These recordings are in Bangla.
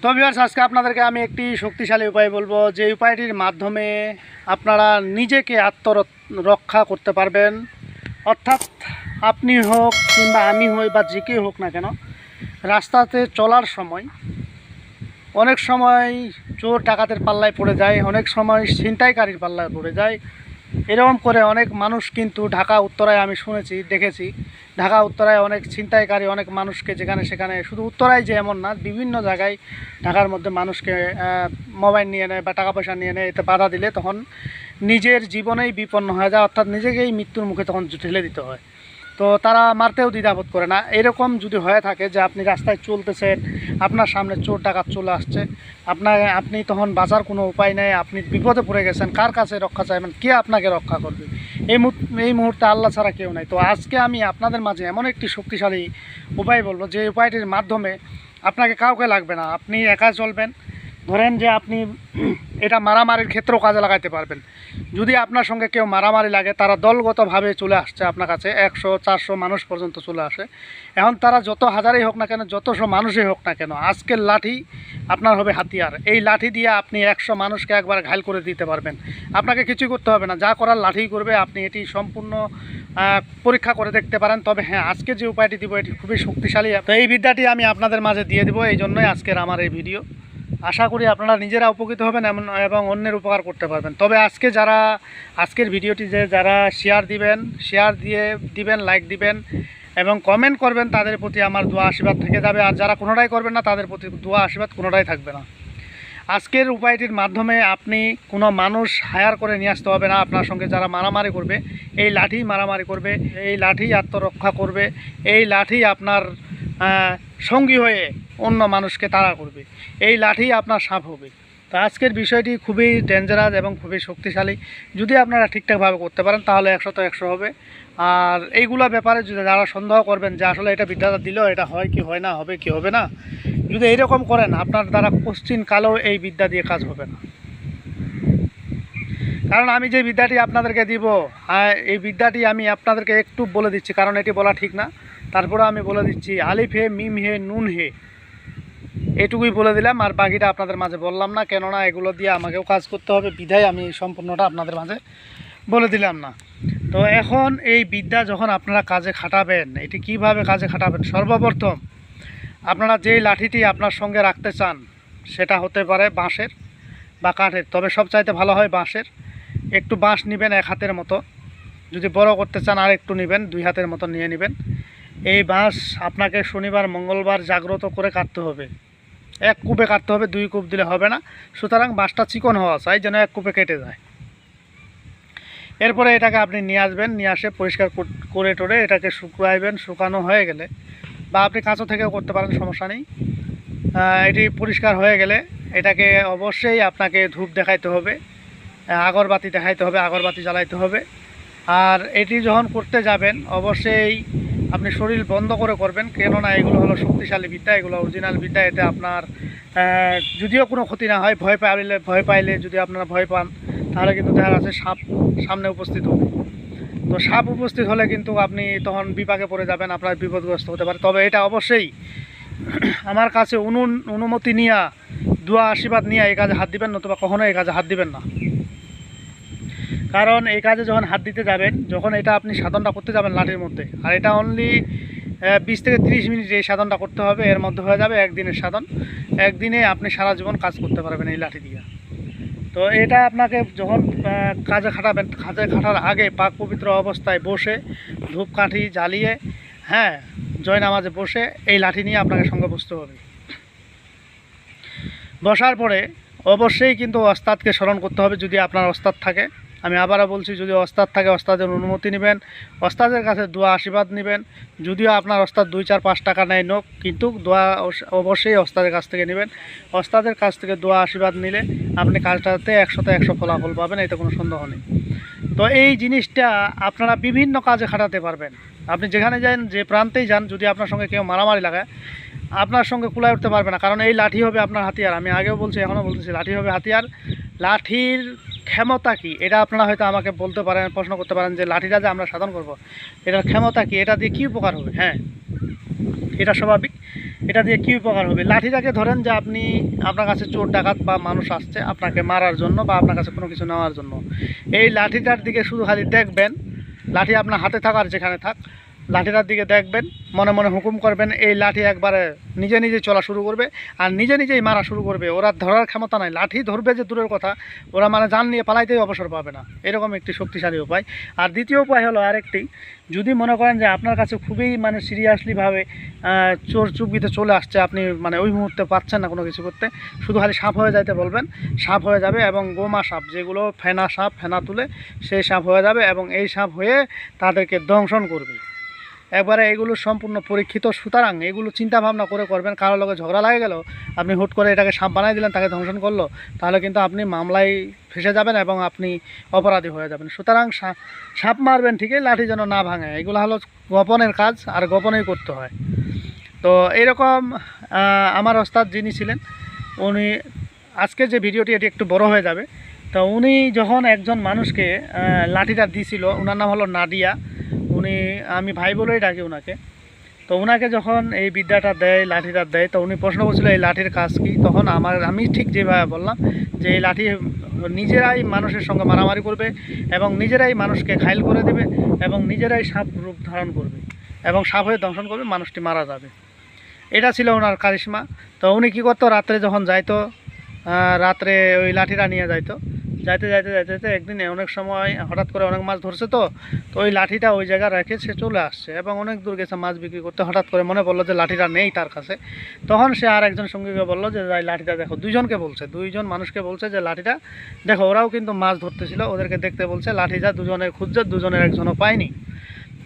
তো ভিউয়ার্স, আজকে আপনাদেরকে আমি একটি শক্তিশালী উপায় বলবো, যে উপায়টির মাধ্যমে আপনারা নিজেকে আত্মরক্ষা করতে পারবেন। অর্থাৎ আপনি হোক কিংবা আমি হই বা যে কেউ হোক না কেন, রাস্তাতে চলার সময় অনেক সময় চোর ডাকাতের পাল্লায় পড়ে যায়, অনেক সময় ছিনতাইকারীর পাল্লায় পড়ে যায়। এরকম করে অনেক মানুষ কিন্তু ঢাকা উত্তরায় আমি শুনেছি, দেখেছি, ঢাকা উত্তরায় অনেক ছিনতাইকারী অনেক মানুষকে যেখানে সেখানে, শুধু উত্তরায় যে এমন না, বিভিন্ন জায়গায় ঢাকার মধ্যে মানুষকে মোবাইল নিয়ে নেয় বা টাকা পয়সা নিয়ে নেয়। এতে বাধা দিলে তখন নিজের জীবনেই বিপন্ন হয়ে যায়, অর্থাৎ নিজেকেই মৃত্যুর মুখে তখন ঠেলে দিতে হয়। তো তারা মারতেও দ্বিধাবোধ করে না। এরকম যদি হয়ে থাকে যে আপনি রাস্তায় চলতেছেন, আপনার সামনে চোর ডাকাত চলে আসছে, আপনি তখন বাঁচার কোনো উপায় নেই, আপনি বিপদে পড়ে গেছেন, কার কাছে রক্ষা চাইবেন, কে আপনাকে রক্ষা করবে? এই মুহূর্তে আল্লাহ ছাড়া কেউ নাই। তো আজকে আমি আপনাদের মাঝে এমন একটি শক্তিশালী উপায় বলবো, যে উপায়টির মাধ্যমে আপনাকে কাউকে লাগবে না, আপনি একা চলবেন। ধরেন যে আপনি এটা মারামারির ক্ষেত্রেও কাজে লাগাইতে পারবেন। যদি আপনার সঙ্গে কেউ মারামারি লাগে, তারা দলগতভাবে চলে আসছে আপনার কাছে, 100-400 মানুষ পর্যন্ত চলে আসে। এখন তারা যত হাজারই হোক না কেন, যতশো মানুষই হোক না কেন, আজকের লাঠি আপনার হবে হাতিয়ার। এই লাঠি দিয়ে আপনি 100 মানুষকে একবার ঘায়ল করে দিতে পারবেন। আপনাকে কিছুই করতে হবে না, যা করার লাঠি করবে। আপনি এটি সম্পূর্ণ পরীক্ষা করে দেখতে পারেন। তবে হ্যাঁ, আজকে যে উপায়টি দিব এটি খুবই শক্তিশালী। তো এই বিদ্যাটি আমি আপনাদের মাঝে দিয়ে দেবো, এই জন্যই আজকের আমার এই ভিডিও। আশা করি আপনারা নিজেরা উপকৃত হবেন এবং অন্যের উপকার করতে পারবেন। তবে আজকের ভিডিওটি যারা শেয়ার দিবেন, লাইক দিবেন এবং কমেন্ট করবেন, তাদের প্রতি আমার দোয়া আশীর্বাদ থেকে যাবে। আর যারা কোনোটাই করবেন না, তাদের প্রতি দোয়া আশীর্বাদ কোনোটাই থাকবে না। আজকের উপায়টির মাধ্যমে আপনি কোনো মানুষ হায়ার করে নিয়ে আসতে হবে না। আপনার সঙ্গে যারা মারামারি করবে, এই লাঠি মারামারি করবে, এই লাঠি আত্মরক্ষা করবে, এই লাঠি আপনার সঙ্গী হয়ে অন্য মানুষকে তাড়া করবে, এই লাঠি আপনার সাপ হবে। তো আজকের বিষয়টি খুবই ডেঞ্জারাস এবং খুবই শক্তিশালী। যদি আপনারা ঠিকঠাকভাবে করতে পারেন, তাহলে 100 তে 100 হবে। আর এইগুলো ব্যাপারে যদি যারা সন্দেহ করবেন যে আসলে এটা বিদ্যাটা দিল, এটা হয় কি হয় না, হবে কি হবে না, যদি এইরকম করেন, আপনার দ্বারা কোশ্চিন কালেও এই বিদ্যা দিয়ে কাজ হবে না। কারণ আমি যে বিদ্যাটি আপনাদেরকে দিব, এই বিদ্যাটি আমি আপনাদেরকে একটু বলে দিচ্ছি, কারণ এটি বলা ঠিক না। তারপরে আমি বলে দিচ্ছি, আলিফ হে, মিম হে, নুন হে, এটুকুই বলে দিলাম। আর বাকিটা আপনাদের মাঝে বললাম না, কেননা এগুলো দিয়ে আমাকেও কাজ করতে হবে, বিধায় আমি সম্পূর্ণটা আপনাদের মাঝে বলে দিলাম না। তো এখন এই বিদ্যা যখন আপনারা কাজে খাটাবেন, এটি কিভাবে কাজে খাটাবেন? সর্বপ্রথম আপনারা যেই লাঠিটি আপনার সঙ্গে রাখতে চান, সেটা হতে পারে বাঁশের বা কাঠের, তবে সবচাইতে ভালো হয় বাঁশের। একটু বাঁশ নেবেন 1 হাতের মতো, যদি বড় করতে চান আর একটু নেবেন, 2 হাতের মতো নিয়ে নেবেন। এই বাঁশ আপনাকে শনিবার মঙ্গলবার জাগ্রত করে কাটতে হবে। 1 কূপে কাটতে হবে, 2 কূপ দিলে হবে না। সুতরাং বাঁশটা চিকন হওয়া চাই, যেন 1 কূপে কেটে যায়। এরপরে এটাকে আপনি নিয়ে আসবেন, নিয়ে আসে পরিষ্কার করে টোরে এটাকে শুকাইবেন। শুকানো হয়ে গেলে, বা আপনি কাঁচো থেকেও করতে পারেন, সমস্যা নেই। এটি পরিষ্কার হয়ে গেলে এটাকে অবশ্যই আপনাকে ধূপ দেখাইতে হবে, আগরবাতি দেখাইতে হবে, আগরবাতি জ্বালাইতে হবে। আর এটি যখন করতে যাবেন, অবশ্যই আপনি শরীর বন্ধ করে করবেন, কেননা এগুলো হলো শক্তিশালী বিদ্যা, এগুলো অরিজিনাল বিদ্যা। এতে আপনার যদিও কোনো ক্ষতি না হয়, ভয় পাইলে যদি আপনারা ভয় পান, তাহলে কিন্তু দেখা যাচ্ছে সাপ সামনে উপস্থিত হবে। তো সাপ উপস্থিত হলে কিন্তু আপনি তখন বিপাকে পড়ে যাবেন, আপনার বিপদগ্রস্ত হতে পারে। তবে এটা অবশ্যই আমার কাছে অনুমতি নিয়ে, দোয়া আশীর্বাদ নিয়ে এই কাজে হাত দিবেন, নতুবা কখনো এই কাজে হাত দিবেন না। কারণ এই কাজে যখন হাত দিতে যাবেন, যখন এটা আপনি সাধনটা করতে যাবেন লাঠির মধ্যে, আর এটা অনলি 20 থেকে 30 মিনিট এই সাধনটা করতে হবে, এর মধ্যে হয়ে যাবে একদিনের সাধন। একদিনে আপনি সারা জীবন কাজ করতে পারবেন এই লাঠি দিয়ে। তো এটা আপনাকে যখন কাজে খাটাবেন, কাজে খাটার আগে পাক পবিত্র অবস্থায় বসে, ধূপকাঠি জ্বালিয়ে, হ্যাঁ, জয় নামাজে বসে এই লাঠি নিয়ে আপনাকে সঙ্গে বসতে হবে। বসার পরে অবশ্যই কিন্তু ওস্তাদকে স্মরণ করতে হবে, যদি আপনার ওস্তাদ থাকে। আমি আবারও বলছি, যদি ওস্তাদ থাকে, ওস্তাদের অনুমতি নেবেন, ওস্তাদের কাছে দোয়া আশীর্বাদ নেবেন। যদিও আপনার ওস্তাদ 2-4-5 টাকা নেয় নোক, কিন্তু দোয়া অবশ্যই ওস্তাদের কাছ থেকে নেবেন। ওস্তাদের কাছ থেকে দোয়া আশীর্বাদ নিলে আপনি কাজটাতে 100 তে 100 ফলাফল পাবেন, এতে কোনো সন্দেহ নেই। তো এই জিনিসটা আপনারা বিভিন্ন কাজে খাটাতে পারবেন। আপনি যেখানে যান, যে প্রান্তেই যান, যদি আপনার সঙ্গে কেউ মারামারি লাগায়, আপনার সঙ্গে কুলায় উঠতে পারবে না, কারণ এই লাঠি হবে আপনার হাতিয়ার। আমি আগেও বলছি, এখনও বলতেছি, লাঠি হবে হাতিয়ার। লাঠির ক্ষমতা কি, এটা আপনারা হয়তো আমাকে বলতে পারেন, প্রশ্ন করতে পারেন যে লাঠিটা যে আমরা সাধন করব, এটার ক্ষমতা কি, এটা দিয়ে কী উপকার হবে? হ্যাঁ, এটা স্বাভাবিক। এটা দিয়ে কী উপকার হবে? লাঠিটাকে ধরেন যে আপনি আপনার কাছে চোর ডাকাত বা মানুষ আসছে আপনাকে মারার জন্য বা আপনার কাছে কোনো কিছু নেওয়ার জন্য, এই লাঠিটার দিকে শুধু খালি দেখবেন, লাঠি আপনার হাতে থাক আর যেখানে থাক, লাঠিটার দিকে দেখবেন, মনে মনে হুকুম করবেন, এই লাঠি একবারে নিজে নিজে চলা শুরু করবে আর নিজে নিজেই মারা শুরু করবে। ওরা ধরার ক্ষমতা নাই, লাঠি ধরবে যে দূরের কথা, ওরা মানে জান নিয়ে পালাইতেই অবসর পাবে না। এরকম একটি শক্তিশালী উপায়। আর দ্বিতীয় উপায় হলো আরেকটি, যদি মনে করেন যে আপনার কাছে খুবই মানে সিরিয়াসলিভাবে চোর চুপিতে চলে আসছে, আপনি মানে ওই মুহূর্তে পাচ্ছেন না কোনো কিছু করতে, শুধু খালি সাপ হয়ে যাইতে বলবেন, সাপ হয়ে যাবে এবং গোমা সাপ যেগুলো ফেনা সাপ, ফেনা তুলে সেই সাপ হয়ে যাবে এবং এই সাপ হয়ে তাদেরকে দংশন করবে একবারে। এগুলো সম্পূর্ণ পরীক্ষিত, সুতরাং এগুলো চিন্তা ভাবনা করে করবেন। কারোর লগে ঝগড়া লাগে গেল, আপনি হুট করে এটাকে সাপ বানাই দিলেন, তাকে ধ্বংসন করলো, তাহলে কিন্তু আপনি মামলায় ফেসে যাবেন এবং আপনি অপরাধী হয়ে যাবেন। সুতরাং সাপ মারবেন ঠিকই, লাঠি যেন না ভাঙে। এগুলো হলো গোপনের কাজ আর গোপনেই করতে হয়। তো এইরকম আমার ওস্তাদ যিনি ছিলেন, উনি আজকের যে ভিডিওটি এটি একটু বড় হয়ে যাবে। তো উনি যখন একজন মানুষকে লাঠিটা দিয়েছিল, ওনার নাম হলো নাদিয়া, উনি আমি ভাই বলেই ডাকি ওনাকে। তো ওনাকে যখন এই বিদ্যাটা দেয়, লাঠিটা দেয়, তো উনি প্রশ্ন করছিল এই লাঠির কাজ কী। তখন আমি ঠিক যেভাবে বললাম যে এই লাঠি নিজেরাই মানুষের সঙ্গে মারামারি করবে এবং নিজেরাই মানুষকে ঘায়েল করে দেবে এবং নিজেরাই সাপ রূপ ধারণ করবে এবং সাপ হয়ে দংশন করবে, মানুষটি মারা যাবে। এটা ছিল ওনার কারিশমা। তো উনি কী করতো, রাত্রে যখন যাইতো, রাত্রে ওই লাঠিটা নিয়ে যাইতো, যাইতে যাইতে যাইতে যাইতে একদিন অনেক সময় হঠাৎ করে অনেক মাছ ধরছে, তো ওই লাঠিটা ওই জায়গায় রেখে সে চলে আসছে এবং অনেক দূর গেছে মাছ বিক্রি করতে। হঠাৎ করে মনে পড়লো যে লাঠিটা নেই তার কাছে। তখন সে আর একজন সঙ্গীকে বললো যে যাই লাঠিটা দেখো। দুইজনকে বলছে, দুইজন মানুষকে বলছে যে লাঠিটা দেখো। ওরাও কিন্তু মাছ ধরতেছিল, ওদেরকে দেখতে বলছে। লাঠিটা দুজনে খুঁজছে, দুজনের একজনও পায়নি।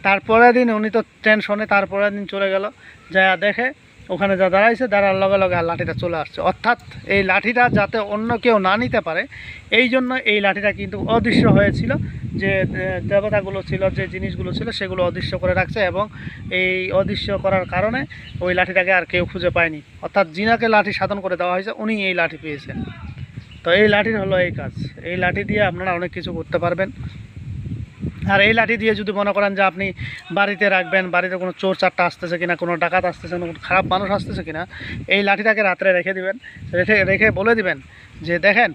তারপরের দিন উনি তো টেনশনে, তারপরের দিন চলে গেল, যা দেখে ওখানে যা দাঁড়াইছে, দাঁড়ার লগে লগে আর লাঠিটা চলে আসছে। অর্থাৎ এই লাঠিটা যাতে অন্য কেউ না নিতে পারে, এই জন্য এই লাঠিটা কিন্তু অদৃশ্য হয়েছিল। যে দেবতাগুলো ছিল, যে জিনিসগুলো ছিল, সেগুলো অদৃশ্য করে রাখছে এবং এই অদৃশ্য করার কারণে ওই লাঠিটাকে আর কেউ খুঁজে পায়নি। অর্থাৎ জিনাকে লাঠি সাধন করে দেওয়া হয়েছে, উনি এই লাঠি পেয়েছেন। তো এই লাঠির হলো এই কাজ। এই লাঠি দিয়ে আপনারা অনেক কিছু করতে পারবেন। আর এই লাঠি দিয়ে যদি মনে করেন যে আপনি বাড়িতে রাখবেন, বাড়িতে কোনো চোর চারটা আসতেছে কিনা, কোনো ডাকাত আসতেছে, কোনো খারাপ মানুষ আসতেছে কিনা, এই লাঠিটাকে রাত্রে রেখে দিবেন। রেখে বলে দিবেন যে দেখেন,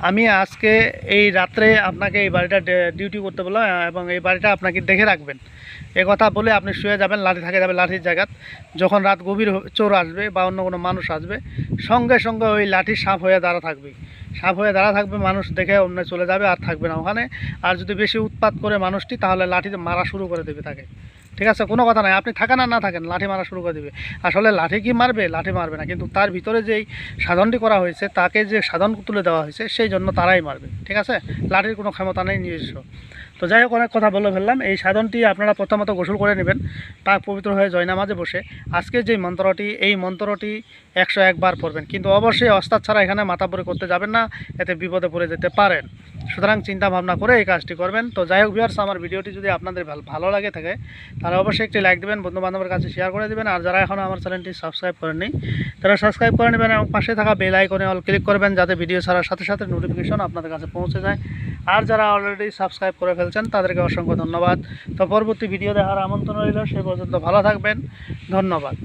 আমি আজকে এই রাত্রে আপনাকে এই বাড়িটা ডিউটি করতে বললাম এবং এই বাড়িটা আপনাকে দেখে রাখবেন। এ কথা বলে আপনি শুয়ে যাবেন, লাঠি থাকে যাবে লাঠির জায়গাত। যখন রাত গভীর চোর আসবে বা অন্য কোনো মানুষ আসবে, সঙ্গে সঙ্গে ওই লাঠি সাপ হয়ে দাঁড়া থাকবে। সাপ হয়ে দাঁড়া থাকবে, মানুষ দেখে অন্য চলে যাবে আর থাকবে না ওখানে। আর যদি বেশি উৎপাত করে মানুষটি, তাহলে লাঠিতে মারা শুরু করে দেবে তাকে। ঠিক আছে, কোনো কথা নাই, আপনি থাকেন আর না থাকেন, লাঠি মারা শুরু করে দেবে। আসলে লাঠি কি মারবে? লাঠি মারবে না, কিন্তু তার ভিতরে যেই সাধনটি করা হয়েছে, তাকে যে সাধন তুলে দেওয়া হয়েছে, সেই জন্য তারাই মারবে। ঠিক আছে, লাঠির কোনো ক্ষমতা নেই নিজস্ব। তো যাই হোক, অনেক কথা বলে ফেললাম। এই সাধনটি আপনারা প্রথমত গোসল করে নেবেন, পাক পবিত্র হয়ে জয়নামাজে বসে আজকে যে মন্ত্রটি, এই মন্ত্রটি 101 বার পড়বেন। কিন্তু অবশ্যই ওস্তাদ ছাড়া এখানে মাথাপুরি করতে যাবেন না, এতে বিপদে পড়ে যেতে পারেন। সুতরাং চিন্তা ভাবনা করে এই কাজটি করবেন। তো যাই হোক ভিউয়ার্স, আমার ভিডিওটি যদি আপনাদের ভালো লাগে থাকে, তাহলে অবশ্যই একটি লাইক দেবেন, বন্ধু বান্ধবের কাছে শেয়ার করে দেবেন। আর যারা এখনও আমার চ্যানেলটি সাবস্ক্রাইব করেননি, তারা সাবস্ক্রাইব করে নেবেন এবং পাশে থাকা বেল আইকনে অল ক্লিক করবেন, যাতে ভিডিও ছাড়ার সাথে সাথে নোটিফিকেশন আপনাদের কাছে পৌঁছে যায়। আর যারা অলরেডি সাবস্ক্রাইব করে ফেলছেন, তাদেরকে অসংখ্য ধন্যবাদ। তো পরবর্তী ভিডিও দেখার আমন্ত্রণ রইল। সে পর্যন্ত ভালো থাকবেন, ধন্যবাদ।